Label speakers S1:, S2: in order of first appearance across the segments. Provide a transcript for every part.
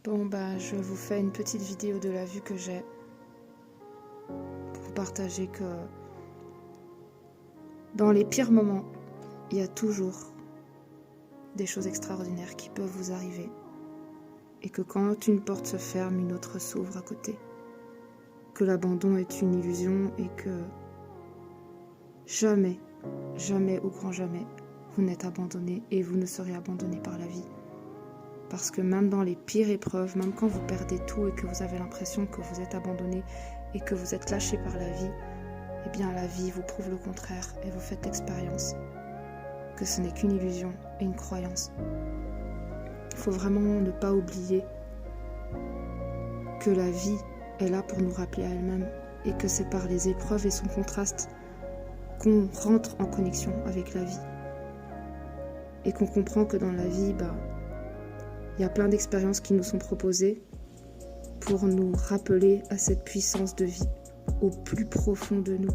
S1: Bon, bah, je vous fais une petite vidéo de la vue que j'ai pour vous partager que dans les pires moments, il y a toujours des choses extraordinaires qui peuvent vous arriver. Et que quand une porte se ferme, une autre s'ouvre à côté. Que l'abandon est une illusion et que jamais, jamais au grand jamais, vous n'êtes abandonné et vous ne serez abandonné par la vie. Parce que même dans les pires épreuves, même quand vous perdez tout et que vous avez l'impression que vous êtes abandonné et que vous êtes lâché par la vie, eh bien la vie vous prouve le contraire et vous faites l'expérience que ce n'est qu'une illusion et une croyance. Il faut vraiment ne pas oublier que la vie est là pour nous rappeler à elle-même et que c'est par les épreuves et son contraste qu'on rentre en connexion avec la vie et qu'on comprend que dans la vie, il y a plein d'expériences qui nous sont proposées pour nous rappeler à cette puissance de vie au plus profond de nous.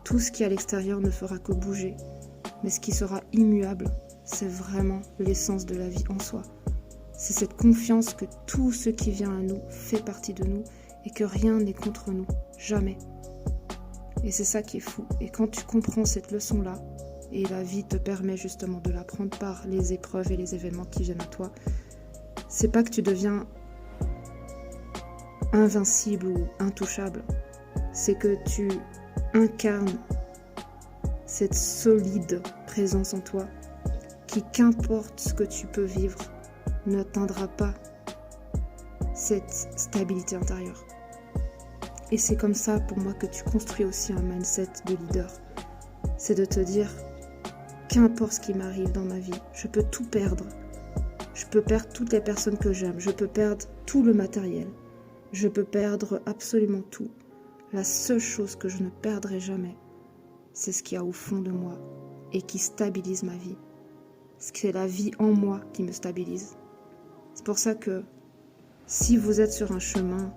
S1: Tout ce qui est à l'extérieur ne fera que bouger, mais ce qui sera immuable, c'est vraiment l'essence de la vie en soi. C'est cette confiance que tout ce qui vient à nous fait partie de nous et que rien n'est contre nous, jamais. Et c'est ça qui est fou. Et quand tu comprends cette leçon-là, et la vie te permet justement de l'apprendre par les épreuves et les événements qui viennent à toi, c'est pas que tu deviens invincible ou intouchable, c'est que tu incarnes cette solide présence en toi qui, qu'importe ce que tu peux vivre, n'atteindra pas cette stabilité intérieure. Et c'est comme ça pour moi que tu construis aussi un mindset de leader. C'est de te dire, qu'importe ce qui m'arrive dans ma vie, je peux tout perdre. Je peux perdre toutes les personnes que j'aime, je peux perdre tout le matériel, je peux perdre absolument tout. La seule chose que je ne perdrai jamais, c'est ce qu'il y a au fond de moi et qui stabilise ma vie. C'est la vie en moi qui me stabilise. C'est pour ça que si vous êtes sur un chemin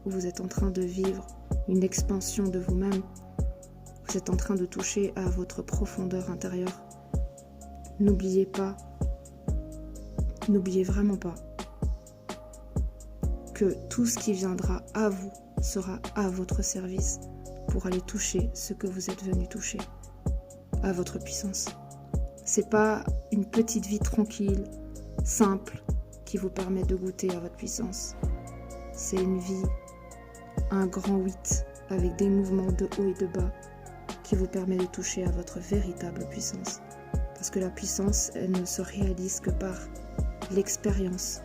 S1: où vous êtes en train de vivre une expansion de vous-même, vous êtes en train de toucher à votre profondeur intérieure, n'oubliez pas, n'oubliez vraiment pas que tout ce qui viendra à vous sera à votre service pour aller toucher ce que vous êtes venu toucher, à votre puissance. C'est pas une petite vie tranquille, simple, qui vous permet de goûter à votre puissance. C'est une vie, un grand 8, avec des mouvements de haut et de bas, qui vous permet de toucher à votre véritable puissance. Parce que la puissance, elle ne se réalise que par l'expérience.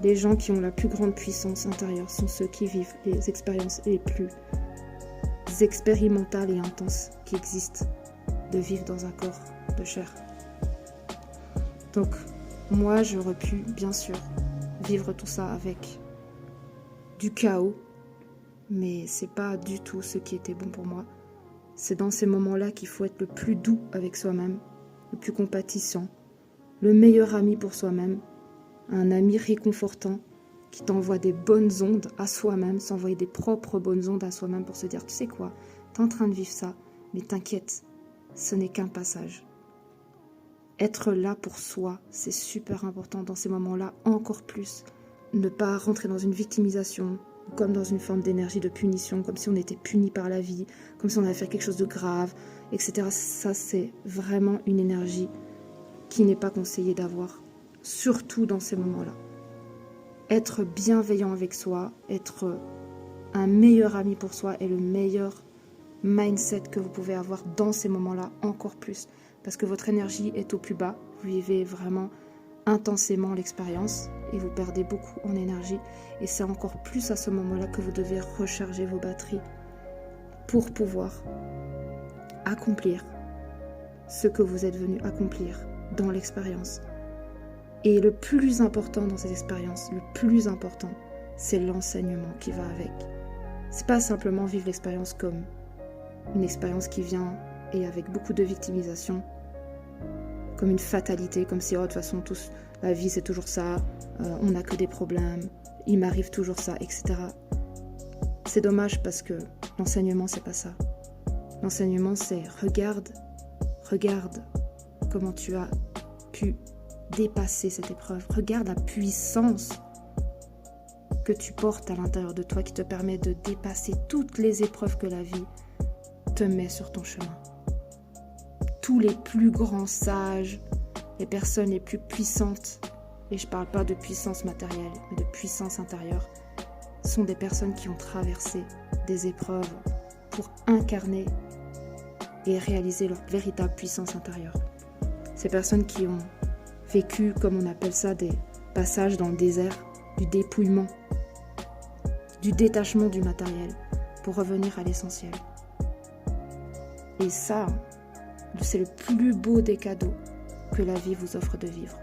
S1: Les gens qui ont la plus grande puissance intérieure sont ceux qui vivent les expériences les plus expérimentales et intenses qui existent, de vivre dans un corps de chair. Donc, moi, j'aurais pu, bien sûr, vivre tout ça avec du chaos, mais c'est pas du tout ce qui était bon pour moi. C'est dans ces moments-là qu'il faut être le plus doux avec soi-même, le plus compatissant, le meilleur ami pour soi-même, un ami réconfortant qui t'envoie des bonnes ondes à soi-même, s'envoyer des propres bonnes ondes à soi-même pour se dire, tu sais quoi, t'es en train de vivre ça, mais t'inquiète, ce n'est qu'un passage. Être là pour soi, c'est super important dans ces moments-là, encore plus. Ne pas rentrer dans une victimisation, comme dans une forme d'énergie de punition, comme si on était puni par la vie, comme si on avait fait quelque chose de grave, etc. Ça, c'est vraiment une énergie qui n'est pas conseillée d'avoir, surtout dans ces moments-là. Être bienveillant avec soi, être un meilleur ami pour soi est le meilleur mindset que vous pouvez avoir dans ces moments-là, encore plus. Parce que votre énergie est au plus bas, vous vivez vraiment intensément l'expérience et vous perdez beaucoup en énergie. Et c'est encore plus à ce moment-là que vous devez recharger vos batteries pour pouvoir accomplir ce que vous êtes venu accomplir dans l'expérience. Et le plus important dans cette expérience, le plus important, c'est l'enseignement qui va avec. C'est pas simplement vivre l'expérience comme une expérience qui vient et avec beaucoup de victimisation, comme une fatalité, comme si, oh, de toute façon, la vie c'est toujours ça, on n'a que des problèmes, il m'arrive toujours ça, etc. C'est dommage parce que l'enseignement, c'est pas ça. L'enseignement, c'est regarde comment tu as pu dépasser cette épreuve. Regarde la puissance que tu portes à l'intérieur de toi qui te permet de dépasser toutes les épreuves que la vie te met sur ton chemin. Tous les plus grands sages, les personnes les plus puissantes, et je ne parle pas de puissance matérielle, mais de puissance intérieure, sont des personnes qui ont traversé des épreuves pour incarner et réaliser leur véritable puissance intérieure. Ces personnes qui ont vécu, comme on appelle ça, des passages dans le désert, du dépouillement, du détachement du matériel pour revenir à l'essentiel. Et ça, c'est le plus beau des cadeaux que la vie vous offre de vivre.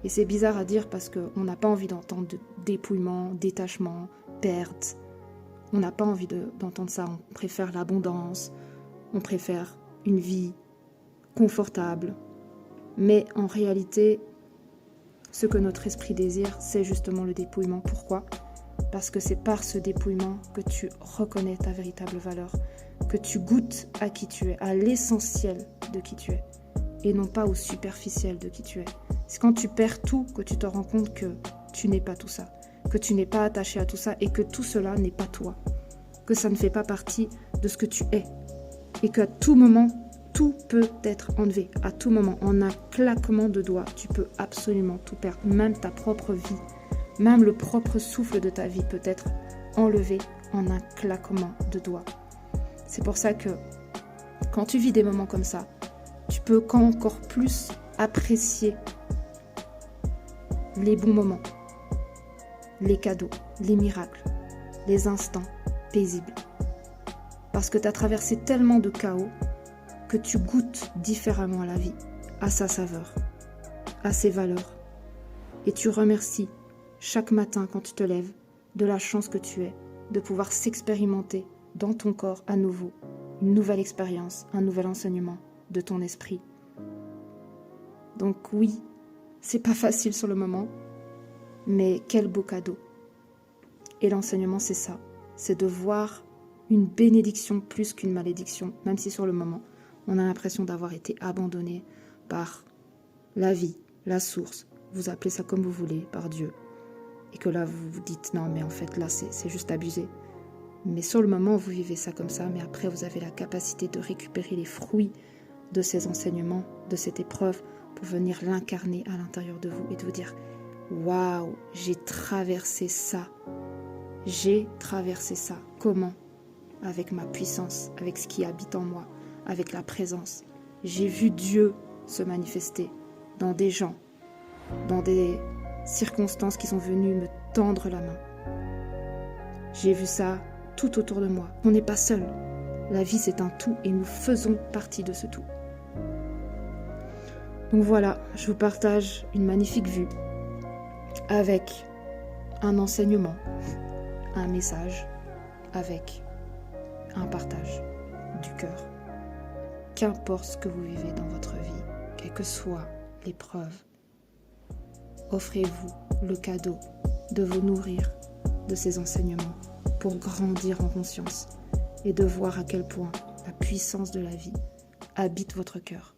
S1: Et c'est bizarre à dire parce qu'on n'a pas envie d'entendre de dépouillement, détachement, perte. On n'a pas envie d'entendre ça. On préfère l'abondance, on préfère une vie confortable. Mais en réalité, ce que notre esprit désire, c'est justement le dépouillement. Pourquoi ? Parce que c'est par ce dépouillement que tu reconnais ta véritable valeur, que tu goûtes à qui tu es, à l'essentiel de qui tu es, et non pas au superficiel de qui tu es. C'est quand tu perds tout que tu te rends compte que tu n'es pas tout ça, que tu n'es pas attaché à tout ça et que tout cela n'est pas toi, que ça ne fait pas partie de ce que tu es et qu'à tout moment, tout peut être enlevé. À tout moment, en un claquement de doigts, tu peux absolument tout perdre, même ta propre vie, même le propre souffle de ta vie peut être enlevé en un claquement de doigts. C'est pour ça que quand tu vis des moments comme ça, tu peux encore plus apprécier les bons moments, les cadeaux, les miracles, les instants paisibles. Parce que tu as traversé tellement de chaos que tu goûtes différemment à la vie, à sa saveur, à ses valeurs. Et tu remercies chaque matin quand tu te lèves de la chance que tu es de pouvoir s'expérimenter dans ton corps à nouveau, une nouvelle expérience, un nouvel enseignement de ton esprit. Donc oui, c'est pas facile sur le moment, mais quel beau cadeau. Et l'enseignement, c'est ça, c'est de voir une bénédiction plus qu'une malédiction, même si sur le moment, on a l'impression d'avoir été abandonné par la vie, la source, vous appelez ça comme vous voulez, par Dieu. Et que là, vous vous dites, non, mais en fait, là, c'est juste abusé. Mais sur le moment, vous vivez ça comme ça, mais après, vous avez la capacité de récupérer les fruits de ces enseignements, de cette épreuve, pour venir l'incarner à l'intérieur de vous et de vous dire, waouh, j'ai traversé ça. J'ai traversé ça. Comment ? Avec ma puissance, avec ce qui habite en moi, avec la présence. J'ai vu Dieu se manifester dans des gens, dans des circonstances qui sont venues me tendre la main. J'ai vu ça tout autour de moi. On n'est pas seul. La vie, c'est un tout et nous faisons partie de ce tout. Donc voilà, je vous partage une magnifique vue avec un enseignement, un message, avec un partage du cœur. Qu'importe ce que vous vivez dans votre vie, quelle que soit l'épreuve, offrez-vous le cadeau de vous nourrir de ces enseignements pour grandir en conscience et de voir à quel point la puissance de la vie habite votre cœur.